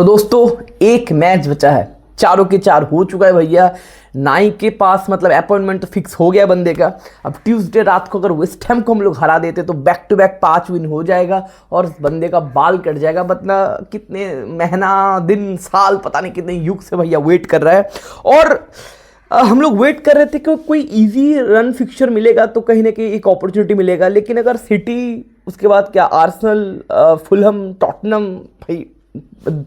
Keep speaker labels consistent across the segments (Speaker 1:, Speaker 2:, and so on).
Speaker 1: तो दोस्तों एक मैच बचा है, चारों के चार हो चुका है भैया। नाई के पास मतलब अपॉइंटमेंट तो फिक्स हो गया बंदे का। अब ट्यूसडे रात को अगर वेस्ट हैम को हम लोग हरा देते तो बैक टू बैक 5 विन हो जाएगा और उस बंदे का बाल कट जाएगा। मतलब कितने महीना दिन साल पता नहीं कितने युग से भैया वेट कर रहा है। और हम लोग वेट कर रहे थे कि कोई इजी रन फिक्चर मिलेगा तो कहीं ना कहीं एक अपॉर्चुनिटी मिलेगा। लेकिन अगर सिटी, उसके बाद क्या आर्सेनल, फुलहम, टॉटनम, भाई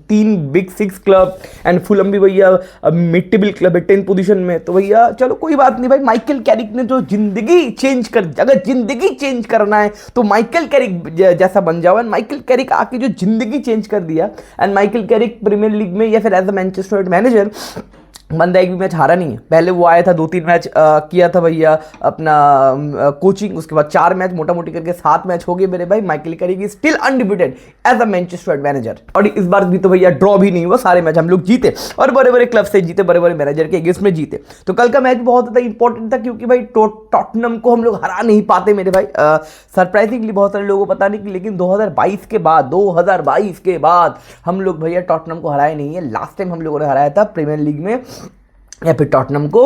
Speaker 1: 3 बिग 6 क्लब एंड फुलहम भी भैया मिड टेबल क्लब है 10 पोजीशन में। तो भैया चलो कोई बात नहीं भाई। माइकल कैरिक ने जो जिंदगी चेंज कर, अगर जिंदगी चेंज करना है तो माइकल कैरिक जैसा बन जाओ। एंड माइकल कैरिक आके जो जिंदगी चेंज कर दिया। And Michael Carrick Premier League में या फिर एज अ मैनचेस्टर मैनेजर बंदा एक भी मैच हारा नहीं है। पहले वो आया था 2-3 मैच किया था भैया अपना कोचिंग, उसके बाद 4 मैच मोटा मोटी करके 7 मैच हो गए मेरे भाई। Michael Carrick is still undefeated as a Manchester manager. और इस बार भी तो भैया ड्रॉ भी नहीं हुआ, सारे मैच हम लोग जीते और बड़े बड़े क्लब से जीते, बड़े बड़े मैनेजर के अगेंस्ट में जीते। तो कल का मैच बहुत ज़्यादा इंपॉर्टेंट था क्योंकि भाई टॉटनम को हम लोग हरा नहीं पाते मेरे भाई। सरप्राइजिंगली बहुत सारे लोगों को पता नहीं, लेकिन 2022 के बाद हम लोग भैया टॉटनम को हराए नहीं है। लास्ट टाइम हम लोगों ने हराया था प्रीमियर लीग में या फिर टॉटनम को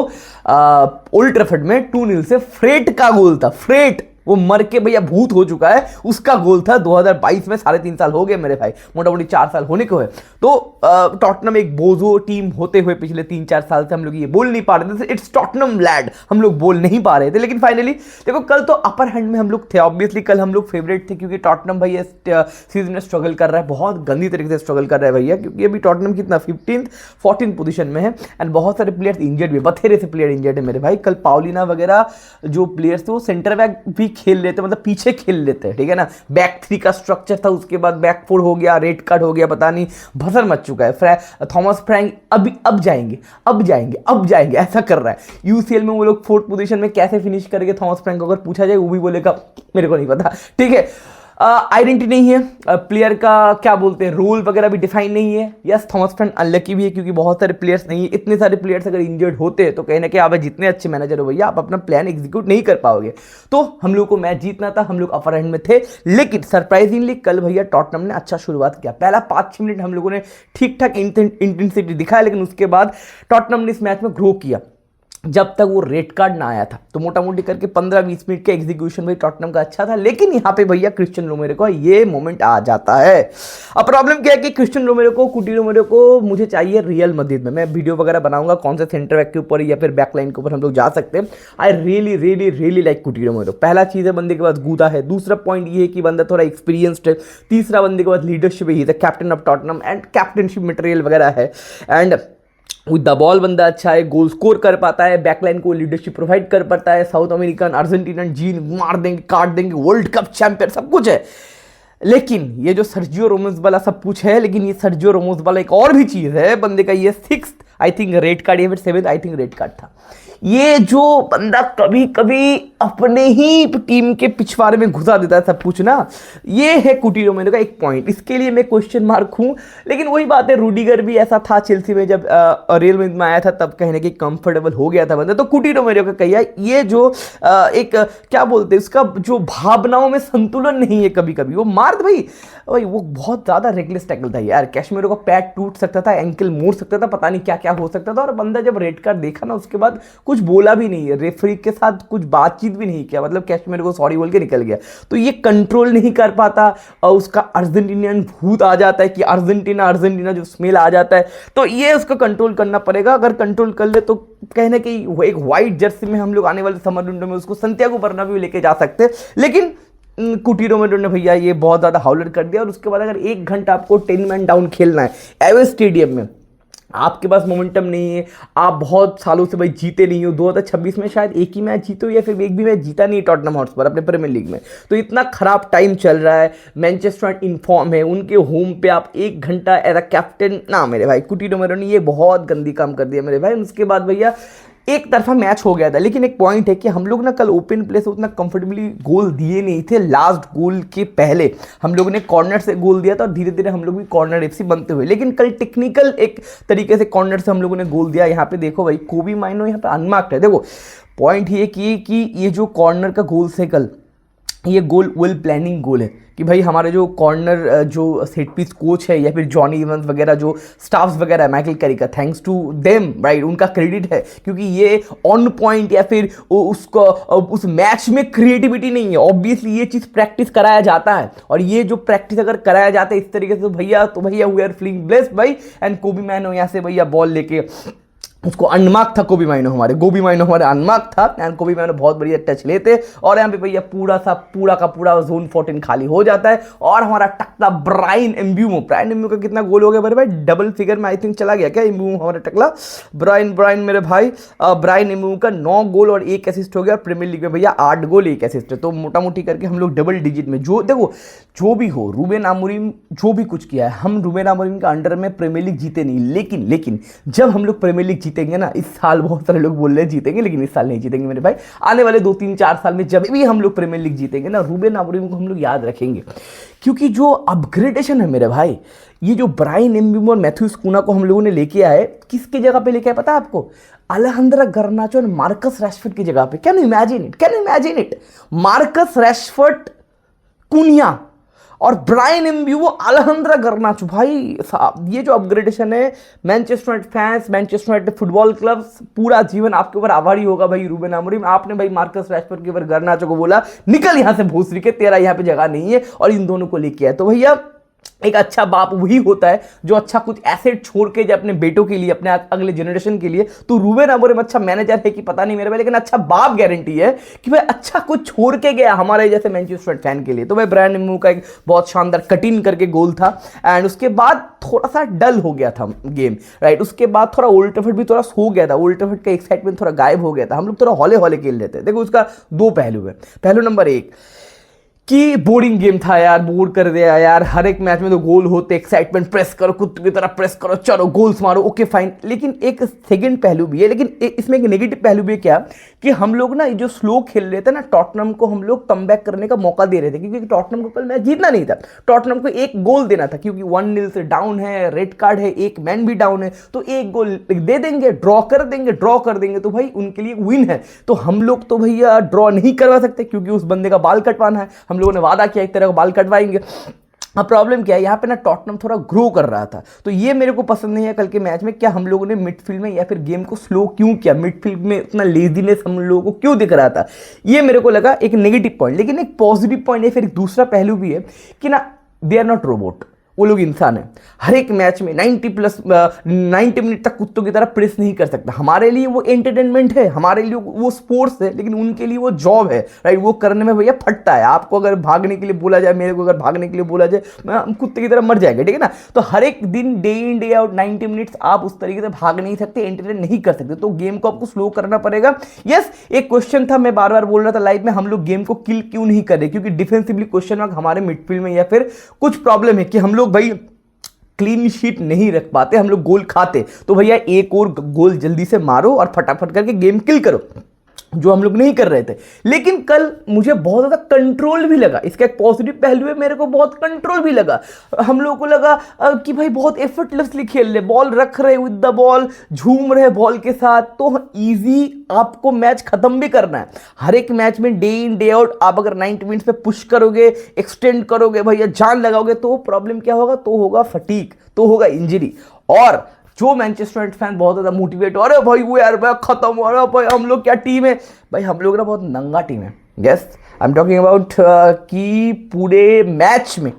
Speaker 1: ओल्ड ट्रैफर्ड में 2-0 से। फ्रेट का गोल था, फ्रेट वो मर के भैया भूत हो चुका है, उसका गोल था 2022 में। 3.5 साल हो गए मेरे भाई, मोटा मोटी 4 साल होने को है। तो टॉटनम एक बोझो टीम होते हुए पिछले 3-4 साल से हम लोग ये बोल नहीं पा रहे थे इट्स टॉटनम लैड, हम लोग बोल नहीं पा रहे थे। लेकिन फाइनली देखो कल तो अपर हैंड में हम लोग थे। ऑब्वियसली कल हम लोग फेवरेट थे क्योंकि टॉटनम भैया सीजन में स्ट्रगल कर रहा है, बहुत गंदी तरीके से स्ट्रगल कर रहा है भैया। क्योंकि अभी टॉटनम कितना 15th 14 पोजीशन में है एंड बहुत सारे प्लेयर्स इंजर्ड भी, बथेरे से प्लेयर इंजर्ड है मेरे भाई। कल पाउलिना वगैरह जो प्लेयर्स थे वो सेंटर बैक भी खेल लेते, मतलब पीछे खेल लेते हैं, ठीक है ना। बैक 3 का स्ट्रक्चर था, उसके बाद बैक 4 हो गया, रेड कार्ड हो गया, पता नहीं भसर मच चुका है। थॉमस फ्रैंक अब जाएंगे ऐसा कर रहा है। यूसीएल में वो लोग 4th पोजीशन में कैसे फिनिश करेंगे थॉमस फ्रैंक को अगर पूछा जाए वो भी बोलेगा मेरे को नहीं पता, ठीक है। आइडेंटिटी नहीं है प्लेयर का, क्या बोलते हैं, रोल वगैरह भी डिफाइन नहीं है। यस थॉमस फ्रैंक अनलकी भी है क्योंकि बहुत सारे प्लेयर्स नहीं है। इतने सारे प्लेयर्स अगर इंजर्ड होते हैं तो कहीं ना कहीं आप जितने अच्छे मैनेजर हो भैया आप अपना प्लान एग्जीक्यूट नहीं कर पाओगे। तो हम लोग को मैच जीतना था, हम लोग अपर हैंड में थे। लेकिन सरप्राइजिंगली कल भैया टॉटनम ने अच्छा शुरुआत किया। पहला 5-6 मिनट हम लोगों ने ठीक ठाक इंटेंसिटी दिखाया, लेकिन उसके बाद टॉटनम ने इस मैच में ग्रो किया जब तक वो रेड कार्ड ना आया था। तो मोटा मोटी करके 15-20 मिनट के एग्जीक्यूशन भाई टॉटनम का अच्छा था। लेकिन यहाँ पे भैया क्रिश्चियन रोमेरो को ये मोमेंट आ जाता है। अब प्रॉब्लम क्या है कि क्रिश्चियन रोमेरो को, कुटी रोमेरो को मुझे चाहिए रियल मदद में। मैं वीडियो वगैरह बनाऊंगा कौन से सेंटर बैक के ऊपर या फिर बैक लाइन के ऊपर हम लोग जा सकते हैं। आई रियली लाइक कुटी रोमेरो। पहला चीज़ है बंदे के पास गूदा है, दूसरा पॉइंट ये है कि बंदा थोड़ा एक्सपीरियंसड है, तीसरा बंदे के पास लीडरशिप है, captain of Tottenham and captaincy material वगैरह है। एंड विद द बॉल बंदा अच्छा है, गोल स्कोर कर पाता है, बैकलाइन को लीडरशिप प्रोवाइड कर पाता है। साउथ अमेरिकन अर्जेंटीनन जीन मार देंगे, काट देंगे, वर्ल्ड कप चैंपियन सब कुछ है। लेकिन ये जो सर्जियो रोमोस वाला सब कुछ है, लेकिन ये सर्जियो रोमोस वाला एक और भी चीज़ है बंदे का। ये 6th I think red card या फिर 7th I think red card था। ये जो बंदा कभी कभी अपने ही टीम के पिछवाड़े में घुसा देता है सब कुछ ना, ये है कुटी रोमेरो का एक पॉइंट। इसके लिए मैं क्वेश्चन मार्क हूँ। लेकिन वही बात है, रूडिगर भी ऐसा था चेल्सी में जब रियल में आया था, तब कहीं ना कहीं कंफर्टेबल हो गया था बंदा। तो कुटी रोमेरो का कहिए ये जो एक क्या बोलते हैं, उसका जो भावनाओं में संतुलन नहीं है, कभी कभी वो मार भाई वो बहुत ज़्यादा रेकलेस टैकल था यार। कैशमेरो का पैर टूट सकता था, एंकल मोड़ सकता था, पता नहीं क्या क्या हो सकता था। और बंदा जब रेड कार्ड देखा ना उसके बाद कुछ बोला भी नहीं है, रेफरी के साथ कुछ बातचीत भी नहीं किया, मतलब कैशमेरो को सॉरी बोल के निकल गया। तो ये कंट्रोल नहीं कर पाता और उसका अर्जेंटीनियन भूत आ जाता है कि अर्जेंटीना जो स्मेल आ जाता है। तो ये उसको कंट्रोल करना पड़ेगा। अगर कंट्रोल कर ले तो कहीं ना कहीं वो एक व्हाइट जर्सी में हम लोग आने वाले समर विंडो में उसको संतियागो बर्नाब्यू भी लेके जा सकते हैं। लेकिन कुटी रोमेरो ने भैया ये बहुत ज़्यादा हाउलर कर दिया। और उसके बाद अगर 1 घंटा आपको 10 मैन डाउन खेलना है एवेस स्टेडियम में, आपके पास मोमेंटम नहीं है, आप बहुत सालों से भाई जीते नहीं हो, 2026 में शायद एक ही मैच जीते हो या फिर एक भी मैच जीता नहीं टॉटनम हॉटस्पर अपने प्रीमियर लीग में। तो इतना खराब टाइम चल रहा है, मैनचेस्टर इन फॉर्म है, उनके होम पे आप 1 घंटा एज अ कैप्टन ना मेरे भाई। कुटी रोमेरो ने ये बहुत गंदी काम कर दिया मेरे भाई। उसके बाद भैया एक तरफा मैच हो गया था। लेकिन एक पॉइंट है कि हम लोग ना कल ओपन प्ले से उतना कंफर्टेबली गोल दिए नहीं थे। लास्ट गोल के पहले हम लोगों ने कॉर्नर से गोल दिया था और धीरे धीरे हम लोग भी कॉर्नर एफसी बनते हुए। लेकिन कल टेक्निकल एक तरीके से कॉर्नर से हम लोगों ने गोल दिया। यहाँ पे देखो भाई कोबी माइनो यहाँ पे अनमार्क्ड है। देखो पॉइंट ये कि ये जो कॉर्नर का गोल से कल ये गोल वेल प्लानिंग गोल है कि भाई हमारे जो कॉर्नर जो सेट पीस कोच है या फिर जॉनी इवंस वगैरह जो स्टाफ्स वगैरह है माइकल कैरी का, थैंक्स टू देम राइट, उनका क्रेडिट है क्योंकि ये ऑन पॉइंट या फिर उसको उस मैच में क्रिएटिविटी नहीं है। ऑब्वियसली ये चीज़ प्रैक्टिस कराया जाता है और ये जो प्रैक्टिस अगर कराया जाता है इस तरीके से तो भैया वी आर फीलिंग ब्लेस्ड भाई। एंड कोबी मैनो यहाँ से भैया बॉल लेके उसको अनमार्क था, गोबी माइनो हमारे अनमार्क था एंड कोबी माइनो बहुत बढ़िया टच लेते और यहाँ पे भैया पूरा का पूरा जोन 14 खाली हो जाता है और हमारा टकला ब्रायन एम्ब्यूमो का कितना गोल हो गया मेरे भाई, डबल फिगर में आई थिंक चला गया क्या एम्ब्यूमो हमारा टकला ब्रायन मेरे भाई, ब्रायन एम्ब्यूमो का 9 गोल और 1 असिस्ट हो गया। प्रीमियर लीग में भैया 8 गोल 1 असिस्ट है, तो मोटा मोटी करके हम लोग डबल डिजिट में। जो देखो जो भी हो, रूबेन आमोरिम जो भी कुछ किया है, हम रूबेन आमोरिम का अंडर में प्रीमियर लीग जीते नहीं, लेकिन जब हम लोग प्रीमियर लीग जीतेंगे ना, इस साल बहुत सारे लोग बोल रहे हैं जीतेंगे लेकिन इस साल नहीं जीतेंगे मेरे भाई, आने वाले 2-3-4 साल में जब भी हम लोग प्रीमियर लीग जीतेंगे ना, रूबेन आमोरिम को हम लोग याद रखेंगे क्योंकि जो अपग्रेडेशन है मेरे भाई, ये जो ब्रायन एम्ब्यूमो और मैथ्यूस कूना को हम लोगों ने लेके आए, किसकी जगह पे लेके आए पता है आपको? अलेहांद्रो गर्नाचो और मार्कस रैशफोर्ड की जगह पे। Can you imagine it, Marcus Rashford, Cunha और ब्रायन एम्ब्यूमो, अलेहांद्रो गर्नाचो। भाई साहब ये जो अपग्रेडेशन है, Manchester United fans, Manchester United football clubs पूरा जीवन आपके ऊपर आभारी होगा भाई रूबेन आमोरिम। आपने भाई मार्कस रैशफोर्ड के ऊपर गर्नाचो को बोला निकल यहां से भोसरी के, तेरा यहां पे जगह नहीं है, और इन दोनों को लेके आया। तो भैया एक अच्छा बाप वही होता है जो अच्छा कुछ एसेट छोड़ के जब अपने बेटों के लिए, अपने अगले जनरेशन के लिए। तो रूबेन आमोरिम अच्छा मैनेजर है कि पता नहीं मेरे भाई, लेकिन अच्छा बाप गारंटी है कि भाई अच्छा कुछ छोड़ के गया हमारे जैसे मैनचेस्टर फैन के लिए। तो भाई ब्रायन एम्ब्यूमो का एक बहुत शानदार कटिंग करके गोल था एंड उसके बाद थोड़ा सा डल हो गया था गेम राइट। उसके बाद थोड़ा ओल्ड ट्रैफर्ड भी थोड़ा सो गया था, ओल्ड ट्रैफर्ड का एक्साइटमेंट थोड़ा गायब हो गया था, हम लोग थोड़ा हौले हौले खेल रहे थे। देखो उसका 2 पहलू है। पहलू नंबर 1 कि बोरिंग गेम था यार, बोर कर दिया यार, हर एक मैच में तो गोल होते, एक्साइटमेंट, प्रेस करो कुत्ते की तरह प्रेस करो, चलो गोल्स मारो, ओके फाइन। लेकिन एक सेकंड पहलू भी है, लेकिन इसमें एक नेगेटिव पहलू भी है क्या कि हम लोग ना जो स्लो खेल रहे थे ना, टॉटनहम को हम लोग कमबैक करने का मौका दे रहे थे क्योंकि टॉटनहम को कल मैच जीतना नहीं था, टॉटनहम को 1 गोल देना था क्योंकि 1-0 से डाउन है, रेड कार्ड है, 1 मैन भी डाउन है, तो 1 गोल दे देंगे, ड्रॉ कर देंगे तो भाई उनके लिए विन है। तो हम लोग तो भैया ड्रॉ नहीं करवा सकते क्योंकि उस बंदे का बाल कटवाना है, हम लोगों ने वादा किया एक तरह का बाल कटवाएंगे। अब प्रॉब्लम क्या है यहाँ पे ना, टॉटनहम थोड़ा ग्रो कर रहा था, तो ये मेरे को पसंद नहीं है कल के मैच में। क्या हम लोगों ने मिडफील्ड में या फिर गेम को स्लो क्यों किया, मिडफील्ड में इतना लेजीनेस हम लोगों को क्यों दिख रहा था, ये मेरे को लगा एक नेगेटिव पॉइंट। लेकिन एक पॉजिटिव पॉइंट है, फिर एक दूसरा पहलू भी है कि ना, दे आर नॉट रोबोट, वो लोग इंसान है। हर एक मैच में 90 मिनट तक कुत्तों की तरह प्रेस नहीं कर सकता। हमारे लिए वो एंटरटेनमेंट है, हमारे लिए वो स्पोर्ट्स है, लेकिन उनके लिए वो जॉब है राइट। वो करने में भैया फटता है। आपको अगर भागने के लिए बोला जाए, मेरे को अगर भागने के लिए बोला जाए, हम कुत्ते की तरह मर जाएंगे, ठीक है ना। तो हर एक दिन day in day out 90 minutes आप उस तरीके से भाग नहीं सकते, एंटरटेन नहीं कर सकते, तो गेम को आपको स्लो करना पड़ेगा। यस, एक क्वेश्चन था, मैं बार बार बोल रहा था लाइव में, हम लोग गेम को किल क्यों नहीं कर रहे, क्योंकि डिफेंसिवली क्वेश्चन मार्क हमारे मिडफील्ड में या फिर कुछ प्रॉब्लम है कि हम लोग भाई क्लीन शीट नहीं रख पाते, हम लोग गोल खाते। तो भैया एक और गोल जल्दी से मारो और फटाफट करके गेम किल करो, जो हम लोग नहीं कर रहे थे। लेकिन कल मुझे बहुत ज़्यादा कंट्रोल भी लगा, इसका एक पॉजिटिव पहलू है, मेरे को बहुत कंट्रोल भी लगा। हम लोगों को लगा कि भाई बहुत एफर्टलेसली खेल रहे, बॉल रख रहे विद द बॉल, झूम रहे बॉल के साथ, तो इजी आपको मैच खत्म भी करना है। हर एक मैच में डे इन डे आउट आप अगर 90 मिनट्स पे पुश करोगे, एक्सटेंड करोगे, भैया जान लगाओगे, तो प्रॉब्लम क्या होगा, तो होगा फटीक, तो होगा इंजरी। और जो मैनचेस्टर यूनाइटेड फैन बहुत ज़्यादा मोटिवेट हो, अरे भाई वो यार भाई खत्म हो रहा है, भाई हम लोग क्या टीम है, भाई हम लोग ना बहुत नंगा टीम है। Yes, I am talking about कि पूरे मैच में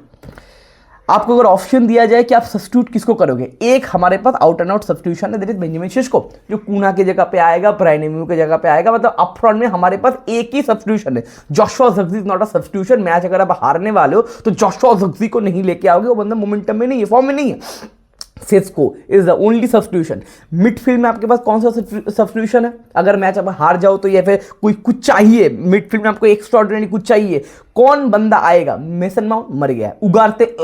Speaker 1: आपको अगर ऑप्शन दिया जाए कि आप सब्स्टिट्यूट किसको करोगे, एक हमारे pass out and out substitution है, दैट इज बेंजामिन शेस्को, जो कूना की जगह पे आएगा, ब्रायन एम्ब्यूमो की जगह पे आएगा। मतलब अप फ्रंट में हमारे पास एक ही सब्स्टिट्यूशन है, Joshua Zirkzee is not a substitution. Match अगर आप हारने वाले हो तो जोशुआ ज़िर्क्ज़ी को नहीं लेके आओगे, वो बंदा मोमेंटम में नहीं है, फॉर्म में नहीं है। Sesko is the only substitution. Midfield में आपके पास कौन सा सब्स्टिट्यूशन है, अगर मैच आप हार जाओ तो, या फिर कोई कुछ चाहिए मिडफील्ड में आपको एक्स्ट्राऑर्डिनरी कुछ चाहिए, कौन बंदा आएगा, मेसन माउंट मर गया, उगारते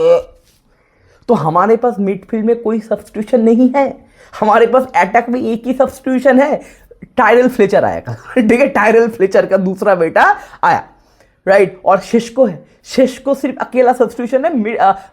Speaker 1: तो हमारे पास मिडफील्ड में कोई सब्स्टिट्यूशन नहीं है। हमारे पास अटैक में एक ही सब्स्टिट्यूशन है, टायरल फ्लेचर आएगा, ठीक है, टायरल फ्लेचर का दूसरा बेटा आया। राइट। और शेष्को है, शेष्को सिर्फ अकेला सब्स्टिट्यूशन है,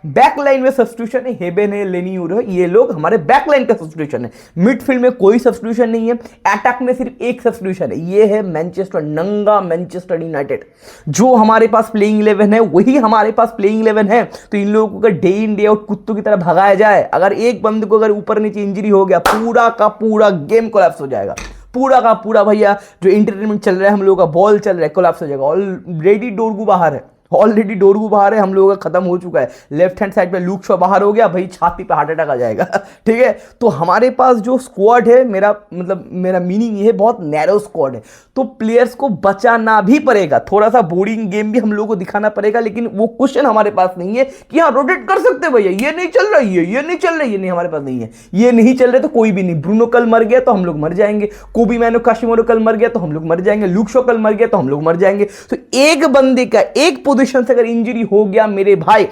Speaker 1: बैक लाइन में सब्स्टिट्यूशन है, हेबेन है, लेनियूर है, ये लोग हमारे बैक लाइन का सब्स्टिट्यूशन है। मिडफील्ड में कोई सब्स्टिट्यूशन नहीं है, अटैक में सिर्फ एक सब्स्टिट्यूशन है, ये है मैनचेस्टर, नंगा मैनचेस्टर यूनाइटेड। जो हमारे पास प्लेइंग 11 है वही हमारे पास प्लेइंग 11 है। तो इन लोगों को अगर डे इन डे आउट कुत्तों की तरह भगाया जाए, अगर एक बंदे को अगर ऊपर नीचे इंजरी हो गया, पूरा का पूरा गेम कोलैप्स हो जाएगा, पूरा का पूरा भैया जो एंटरटेनमेंट चल रहा है हम लोगों का, बॉल चल रहा है, कोलैप्स हो जाएगा। ऑलरेडी डोरगू बाहर है, ऑलरेडी डोरगू बाहर है, हम लोगों का खत्म हो चुका है। लेफ्ट हैंड साइड पे लूक शॉ बाहर हो गया, भाई छाती पे हार्ट अटैक आ जाएगा। ठीक है, तो हमारे पास जो स्क्वाड है, मेरा मीनिंग ये है, बहुत नैरो स्क्वाड है। तो प्लेयर्स को बचाना भी पड़ेगा, थोड़ा सा बोरिंग गेम भी हम लोगों को दिखाना पड़ेगा, लेकिन वो क्वेश्चन हमारे पास नहीं है कि हाँ रोटेट कर सकते भैया, ये नहीं चल रही है, ये नहीं चल रही है, नहीं हमारे पास नहीं है, ये नहीं चल रहे तो कोई भी नहीं। ब्रूनो कल मर गया तो हम लोग मर जाएंगे, कोबी मैनो काशिमोरो कल मर गया तो हम लोग मर जाएंगे, लूक शॉ कल मर गया तो हम लोग मर जाएंगे। तो एक बंदे का एक पोजीशन से अगर इंजरी हो गया मेरे भाई,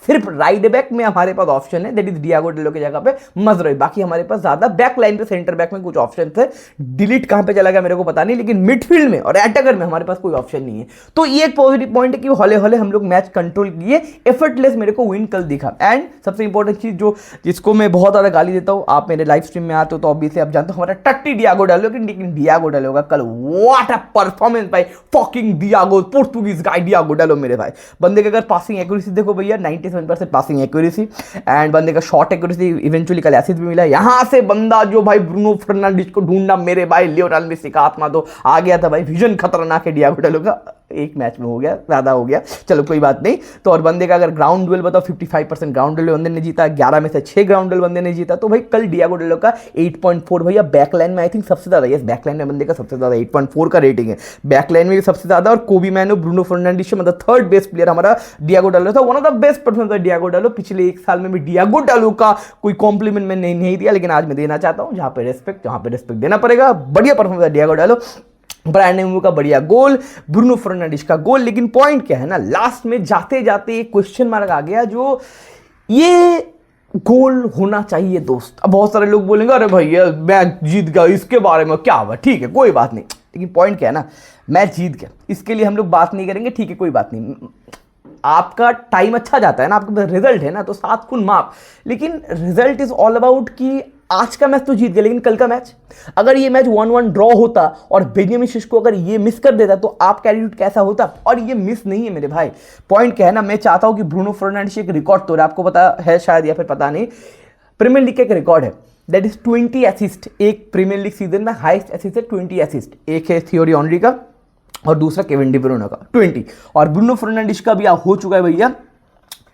Speaker 1: सिर्फ राइट बैक में हमारे पास ऑप्शन है, दैट इज डियागो डेलो की जगह पे मजरोई। बाकी हमारे पास ज्यादा बैक लाइन पे, सेंटर बैक में कुछ ऑप्शन थे, डिलीट कहां पे चला गया मेरे को पता नहीं, लेकिन मिडफील्ड में और अटैकर में हमारे पास कोई ऑप्शन नहीं है। तो ये एक पॉजिटिव पॉइंट है कि हौले हौले हम लोग मैच कंट्रोल किए, एफर्टलेस मेरे को विन कल दिखा। एंड सबसे इंपॉर्टेंट चीज जो जिसको मैं बहुत ज्यादा गाली देता हूं, आप मेरे लाइव स्ट्रीम में आते हो तो ऑब्वियसली आप जानते हो हमारा टट्टी डियागो डेलो, लेकिन डियागो डेलो का कल व्हाट अ परफॉर्मेंस भाई, फकिंग डियागो, पोर्तुगीज गाय डियागो डेलो मेरे भाई। बंदे के अगर पासिंग एक्यूरेसी देखो भैया, 97% पासिंग एक्यूरेसी, एंड बंदे का शॉट एक्यूरेसी इवेंचुअली कल एसिड भी मिला। यहां से बंदा जो भाई ब्रूनो फर्नांडिस को ढूंढना मेरे भाई, लियोनेल मेसी का आत्मा तो आ गया था भाई, विजन खतरनाक है डियागो डेलो का, एक मैच में हो गया, ज्यादा हो गया, चलो कोई बात नहीं। तो और बंदे का अगर ग्राउंड डुएल बताओ, 55% ग्राउंड डुएल बंदे ने जीता, 11 में से 6 ग्राउंड डुएल बंदे ने जीता। तो भाई कल डियागो डेलो का 8.4 भैया, बैकलाइन में आई थिंक सबसे ज्यादा, यस बैकलाइन में बंदे का सबसे ज्यादा 8.4 का रेटिंग है, बैकलाइन में भी सबसे ज्यादा। और कोबी मैनो, ब्रूनो फर्नांडिस, मतलब थर्ड बेस्ट प्लेयर हमारा डियागो डेलो था, one of the best performance था डियागो डेलो। पिछले एक साल में भी डियागो डेलो का कोई कॉम्प्लीमेंट मैंने नहीं दिया, लेकिन आज मैं देना चाहता हूं, जहां पे रेस्पेक्ट देना पड़ेगा। बढ़िया परफॉर्मेंस था डियागो डेलो, ब्रायन एम्बू का बढ़िया गोल, ब्रूनो फर्नांडिस का गोल। लेकिन पॉइंट क्या है ना, लास्ट में जाते जाते एक क्वेश्चन मार्क आ गया, जो ये गोल होना चाहिए दोस्त। अब बहुत सारे लोग बोलेंगे अरे भैया मैच जीत गया, इसके बारे में क्या हुआ, ठीक है कोई बात नहीं, लेकिन पॉइंट क्या है ना, मैच जीत गया, इसके लिए हम लोग बात नहीं करेंगे, ठीक है कोई बात नहीं। आपका टाइम अच्छा जाता है ना, आपके पास रिजल्ट है ना, तो 7 खून माफ। लेकिन रिजल्ट इज ऑल अबाउट कि आज का मैच तो जीत गया, लेकिन कल का मैच, अगर ये मैच 1-1 ड्रॉ होता और बेंजामिन शेष्को अगर ये मिस कर देता तो आपका एटीट्यूड कैसा होता, और ये मिस नहीं है मेरे भाई। पॉइंट क्या है ना, मैं चाहता हूं कि ब्रूनो फर्नांडिस एक रिकॉर्ड तोड़े, आपको पता है शायद या फिर पता नहीं, प्रीमियर लीग का एक रिकॉर्ड है, दैट इज 20 असिस्ट। एक प्रीमियर लीग सीजन में हाईएस्ट असिस्ट है 20 असिस्ट, एक है थियोरी ऑनरी का और दूसरा केविन डी ब्रुनो का 20, और ब्रूनो फर्नांडिस का भी हो चुका है भैया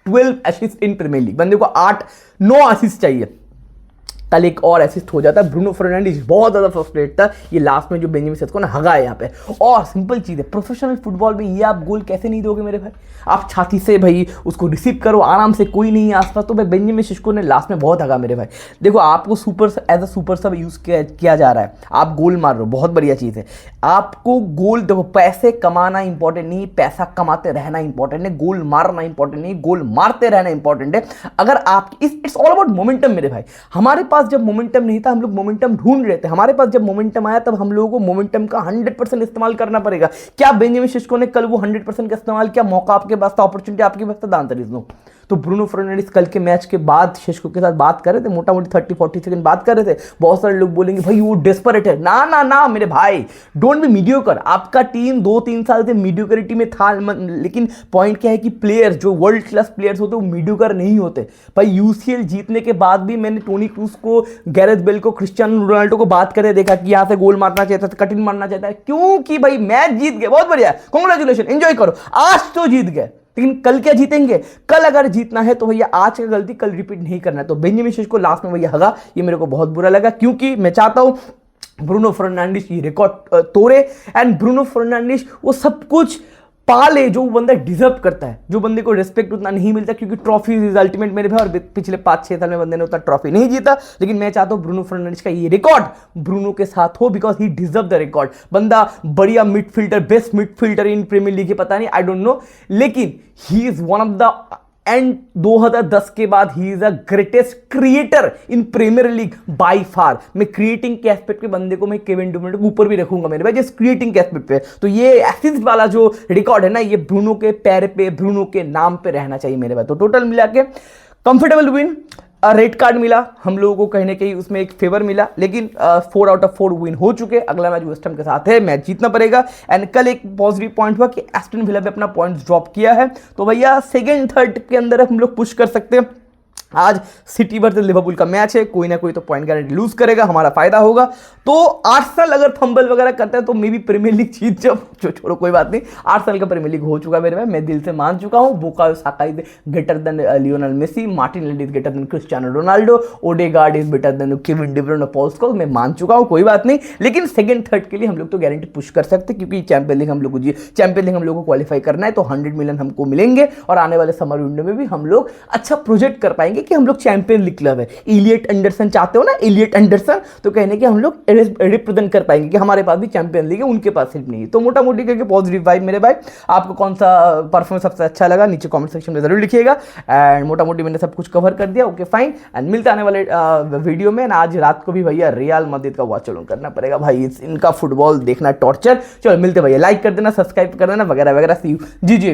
Speaker 1: 12 असिस्ट इन प्रीमियर लीग। बंदे को 8-9 असिस्ट चाहिए, कल एक और असिस्ट हो जाता है। ब्रूनो फर्नांडिस बहुत ज्यादा फ्रस्ट्रेट था, ये लास्ट में जो बेंजामिन शेष्को ने हगा है यहाँ पे। और सिंपल चीज है, प्रोफेशनल फुटबॉल में ये आप गोल कैसे नहीं दोगे मेरे भाई, आप छाती से भाई उसको रिसीव करो आराम से, कोई नहीं है आसपास। तो भाई बेंजामिन शेष्को ने लास्ट में बहुत हगा मेरे भाई। देखो आपको सुपर एज अ सुपर सब यूज किया जा रहा है, आप गोल मार रहे हो, बहुत बढ़िया चीज है। आपको गोल देखो, पैसे कमाना इंपॉर्टेंट नहीं, पैसा कमाते रहना इंपॉर्टेंट है, गोल मारना इंपॉर्टेंट नहीं, गोल मारते रहना इंपॉर्टेंट है। अगर आप इट्स ऑल अबाउट मोमेंटम मेरे भाई। हमारे पास जब मोमेंटम नहीं था, हम लोग मोमेंटम ढूंढ रहे थे, हमारे पास जब मोमेंटम आया तब हम लोगों को मोमेंटम का 100% इस्तेमाल करना पड़ेगा। क्या बेंजामिन शेष्को ने कल वो 100% का इस्तेमाल किया, मौका आपके पास था, अपॉर्चुनिटी आपके पास था, द आंसर इज नो। तो ब्रूनो फर्नांडिस कल के मैच के बाद शेष्को के साथ बात कर रहे थे, मोटा मोटी 30-40 सेकंड बात कर रहे थे। बहुत सारे लोग बोलेंगे भाई वो डेस्परेट है, ना ना ना मेरे भाई, डोंट बी मीडियोकर। आपका टीम 2-3 साल से मीडियोकरिटी में था, लेकिन पॉइंट क्या है कि प्लेयर्स जो वर्ल्ड क्लास प्लेयर्स होते हैं वो मीडियोकर नहीं होते भाई। यूसीएल जीतने के बाद भी मैंने टोनी क्रूज को, गैरेथ बेल को, क्रिस्टियानो रोनाल्डो को बात करे देखा कि यहां से गोल मारना चाहता था, कठिन मारना चाहता है, क्योंकि भाई मैच जीत गए, बहुत बढ़िया, कांग्रेचुलेशन, एंजॉय करो, आज तो जीत गए। लेकिन कल क्या जीतेंगे, कल अगर जीतना है तो भैया आज का गलती कल रिपीट नहीं करना है। तो बेंजामिन शेष्को लास्ट में भैया हगा, ये मेरे को बहुत बुरा लगा, क्योंकि मैं चाहता हूं ब्रूनो फर्नांडिस ये रिकॉर्ड तोड़े, एंड ब्रूनो फर्नांडिस वो सब कुछ पाले जो बंदा डिजर्व करता है, जो बंदे को रिस्पेक्ट उतना नहीं मिलता, क्योंकि ट्रॉफी इज अल्टीमेट मेरे भाई। और पिछले 5-6 साल में बंदे ने उतना ट्रॉफी नहीं जीता, लेकिन मैं चाहता हूं ब्रूनो फर्नांडिस का ये रिकॉर्ड ब्रूनो के साथ हो, because he deserve the record. बंदा बढ़िया midfielder, best midfielder in Premier League है, पता नहीं, आई डोंट नो, लेकिन he is one of the and 2010 के बाद he is a greatest creator in Premier League by far. मैं क्रिएटिंग के एस्पेक्ट के बंदे को मैं केविन डी ब्रुयने को ऊपर भी रखूंगा मेरे भाई, जिस क्रिएटिंग के एस्पेक्ट पे। तो ये एसिस्ट वाला जो रिकॉर्ड है ना, ये ब्रूनो के पैर पे, ब्रूनो के नाम पे रहना चाहिए मेरे भाई। तो टोटल मिला के कंफर्टेबल विन, रेड कार्ड मिला हम लोगों को, कहीं ना कहीं उसमें एक फेवर मिला, लेकिन 4 आउट ऑफ 4 विन हो चुके। अगला मैच वेस्ट हैम के साथ है, मैच जीतना पड़ेगा। एंड कल एक पॉजिटिव पॉइंट हुआ कि एस्टन विला पे अपना पॉइंट्स ड्रॉप किया है, तो भैया सेकंड थर्ड के अंदर हम लोग पुश कर सकते हैं। आज सिटी वर्सेस लिवरपूल का मैच है, कोई ना कोई तो पॉइंट गारंटी लूज करेगा, हमारा फायदा होगा। तो आर्सेनल अगर फंबल वगैरह करता है तो मे भी प्रीमियर लीग जीत जाओ, छोड़ो कोई बात नहीं। आर्सेनल का प्रीमियर लीग हो चुका है मेरे में, मैं दिल से मान चुका हूं। Bukayo Saka is greater than Lionel Messi, Martin is greater than Cristiano Ronaldo, Odegaard is better than Kevin De Bruyne, Paul Scholes, मैं मान चुका हूं, कोई बात नहीं। लेकिन सेकंड थर्ड के लिए हम लोग तो गारंटी पुश कर सकते हैं, क्योंकि चैंपियन लीग हम लोग को क्वालिफाई करना है, तो 100 मिलियन हमको मिलेंगे और आने वाले समर विंडो में भी हम लोग अच्छा प्रोजेक्ट कर पाएंगे कि हम लोग चैंपियन लीग क्लब है। इलियट एंडरसन चाहते हो ना, इलियट एंडरसन, तो कहने कि हम लोग रिप्रेजेंट कर पाएंगे कि हमारे पास भी चैंपियन लीग है, उनके पास सिर्फ नहीं है। तो मोटा मोटी करके पॉजिटिव वाइब मेरे भाई। आपको कौन सा परफॉर्मेंस सबसे अच्छा लगा नीचे कमेंट सेक्शन में जरूर लिखिएगा। एंड मोटा मोटी मैंने सब कुछ कवर कर दिया, ओके फाइन। एंड मिलते आने वाले वीडियो में। आज रात को भी भैया रियल माद्रिद का वॉच ऑन करना पड़ेगा भाई, इनका फुटबॉल देखना टॉर्चर। चलो मिलते भैया, लाइक कर देना, सब्सक्राइब कर देना, वगैरह वगैरह। सी यू, जी।